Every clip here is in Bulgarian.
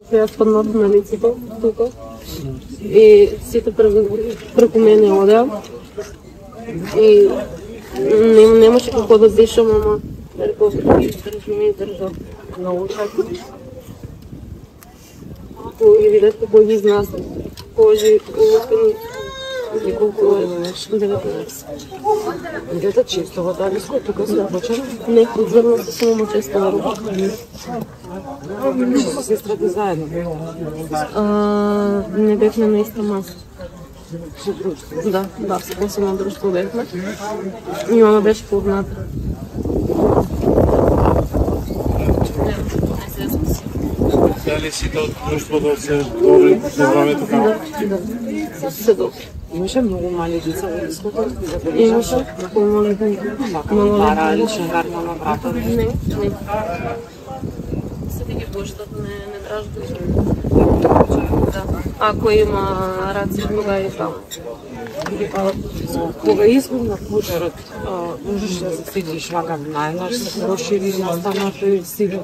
Јас паднав на лицето тука и сите преку мене одеа и немаше како да дишам, ама реков ми држа на ушата. И видете кој ги знас, кожи, улупени и колку е 19. Идете често во Далиско, тука се почна? Не, одземно се само често на рука. Со сестрата заедно? Не бевме на иста маса. Да, се посебно друштво бевме. И она беше позната. Дали сите од друштвото се добри за времето како? Да, се добри. Имаше многу мали деца во Далиското? Имаше помалите. Пара, лична карта на брата? Не. Сите ги пуштат, не дражат. Да. Ако има раци, кога и таму. Кога избухна пожарот, можеш да се сетиш вака најнаш се прошири настанато и сега?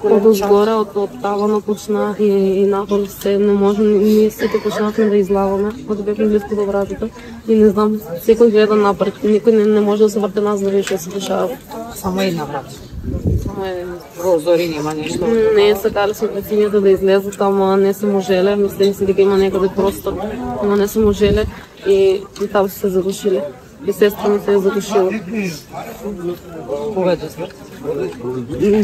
Од озгоре, од тавано почна и надолу се не може, ние сите почнавме да излаваме, кога бевме близко до вратата и не знам, секој гледа напред, никој не може да се врте нас да види што се дешава. Само една врата. Прозори нема нешто. Не сакале со претињата да излезат, ама не се можеле, мислеме си дека има некаде простор, ама не се можеле и таму се задушиле. И сестра ми се е задушила. Кога е смрт?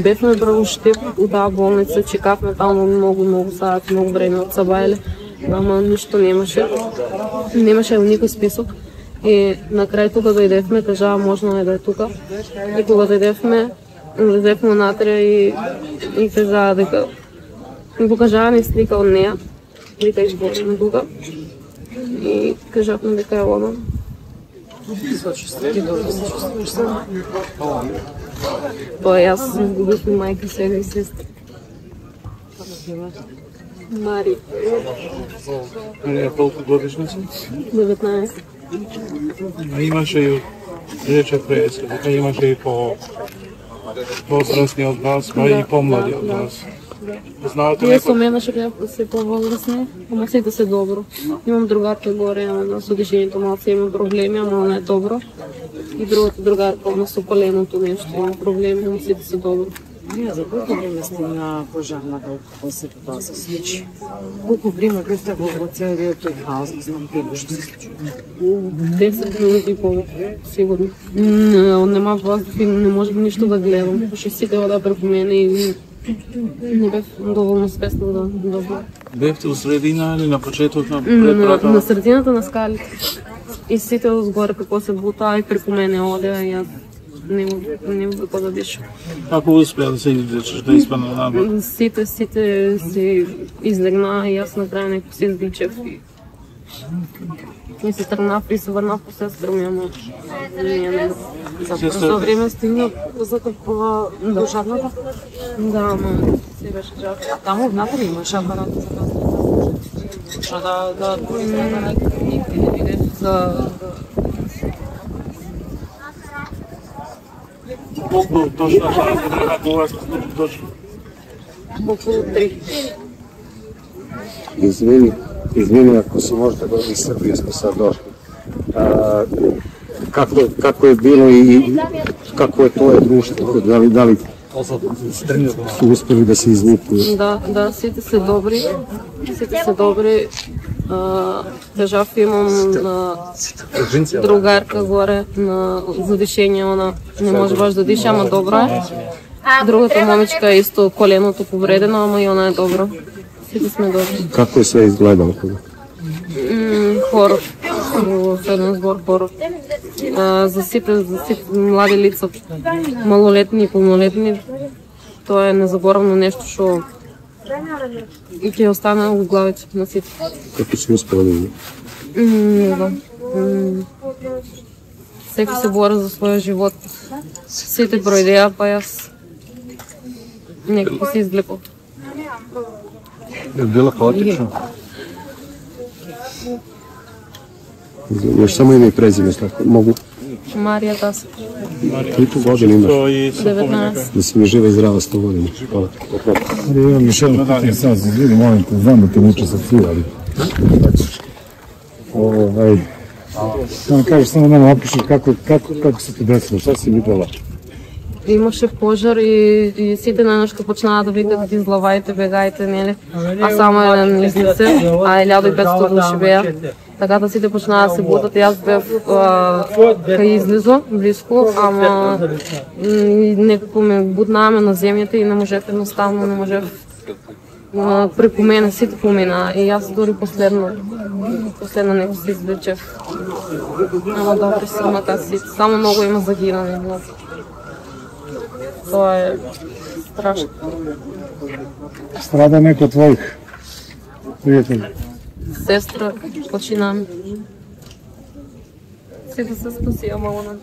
Бевме прво Штип, у таа болница, чекавме таму многу саат, многу време од Сабајле, ама ништо немаше. Немаше никој список. И на крај тука дојдевме, кажаа можно е да е тука. И кога дојдевме, влезевме внатре и кажаа дека ми покажаа ни слика од неа, дека изборна тука. И кажавме дека е она. Па јас изгубивме мајка сега и сестра. Мари. Колку годишна си? 19. Имаше и рече преска, дека имаше и по-возрастни од вас, па и помлади од вас. Знаете Тие со мене што се повозрастни, ама сите се добро. Имам другарка горе, ама со дишењето малце имам проблеми, ама она е добро. И другата другарка, ама со коленото нешто има проблеми, ама сите се добро. Ние за колку време стигна пожарната околу се тоа се случи? Колку време бевте во целиот тој хаос, не знам како што се случи? 10 минути и повеќе, сигурно. Нема воздух и не можам ништо да гледам, пошто сите одаа преку мене и не бев доволно спесна да добра. Бевте у средина или на почеток на предпрата? На средината на скалите. И сите одзгоре како се бутаа и преку мене одеа и јас не како да дишам. Како успеа да се излечеш, да испадна надвор? Сите се излегнаа и јас на крај некој се изличев и се тргнав и се врнав по сестра ми, ама не. За брзо време стигна за такова пожарната? Да, ама се беше жал. Таму внатре имаше апарат за што да Колку точно време кога сте дошли? околу 3. Извини ако се можете да из Србија сме sad дошли. Како е било и како е тоа друштво? Дали су успели да се извукнат? Да, сите се добри. Кажав, имам другарка горе за дишење, она не може баш да диша, ама добро е. Другата момичка е исто коленото повредено, ама и она е добро. Сите сме добри. Како е се изгледало? Хорор. Во еден збор хорор. За сите млади лица, малолетни и полнолетни, тоа е незаборавно нешто што ќе остане во главите на сите. Како се успела да ги? Не знам. Секој се бори за својот живот. Сите проидеа, па јас некако се изглепав. Е било хаотично? Јаш само име и презиме, могу? Марија Тасев. Колку години имаш? 19. Да си ми жива и здрава 100 години. Хвала. Имам još jedno pitanje, sam se izvini, molim te, znam da te niče sa civali. Samo kažeš, samo nama opiši kako se ti desilo, šta si videla? Имаше пожар и сите најнашка почнаа да викат излавајте, бегајте, нели? А само еден излице, а 1500 души беа. Така да сите почнаа да се бутат, јас бев кај излизо, близко, ама некако ме бутнааме на земјата и не можев едноставно, не можев преку мене, сите помина и јас дори последно некој се извлечев. Ама добре срамата сите, само многу има загинали. Тоа е страшно. Страда некој твојих пријатели? Сестра почина ми. Сите се спасија мало.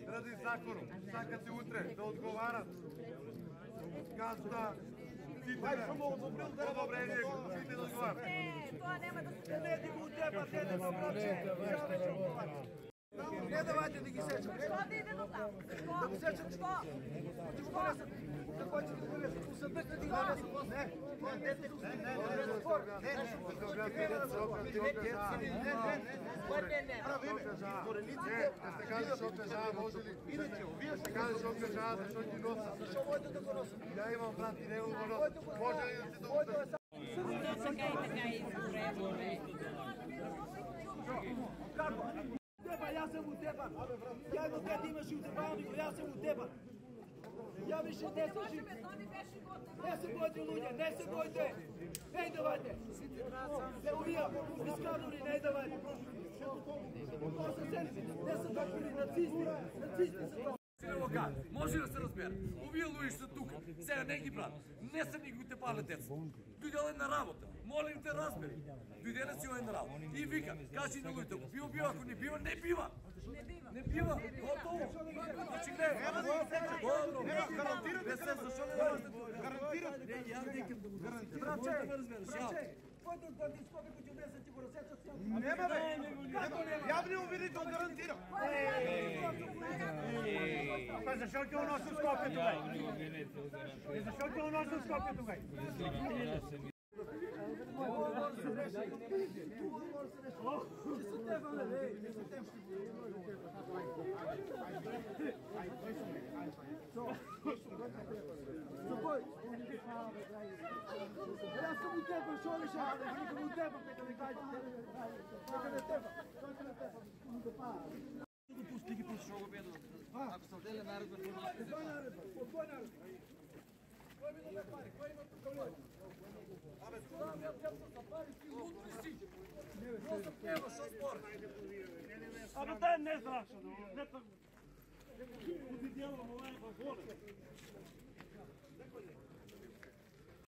Ради законом, сакате утре да одговарат. Газда, сите одобрение, сите да одговарат. Тоа нема да се не ги утепа, не го проче. Не давајте да ги сечат. Што да иде до таму? Да го сечат што? Ти го донесат. Да кој ќе ги донесат? У съдбет да ги донесат. Не. Ja imam brati, ne mogu nositi. Može li da se dovoljno? Како? Теба, јас сум утепан. Ја едно дете имаш и утепан, јас сум утепан. Ја више не се жив. Не се бојте луѓе, не се бојте. Не давајте. Не убија, искадури, не давајте. Не се доктори, нацисти. Нацисти се тоа. Може да се разбере. Овие луѓе што тука, сега не ги брат. Не се ни го тепале деца. Дојделе на работа. Молим те разбери. Дојделе си овој на работа. И вика, кажи на луѓето, бива, ако не бива, не бива. Не бива. Готово. Значи гледа. Добро. Не се зашо не можете. Гарантирате. Не, ја викам да го гарантирам. Братче, да ме разбереш. Којто да ти скопи кој ќе унесе ти го разсечат? Нема бе. Јавни уверител гарантирам. Па зашо ќе уносам Скопје тугај? Зашо ќе уносам Скопје тугај? Ой! Јас сум у тебе, шо ли ша? Никога у тебе, нека не кажеш. Нека не тебе. Пусти ги пусти. Шо го беду? Ако се деле наредба, Кој наредба? Кој ми даде пари? Кој има проблем? Абе, јас сум пари, ти луд ли си? Нема, шо спор? Абе, дај не страшно, не така. Буди дело, ова е во воле.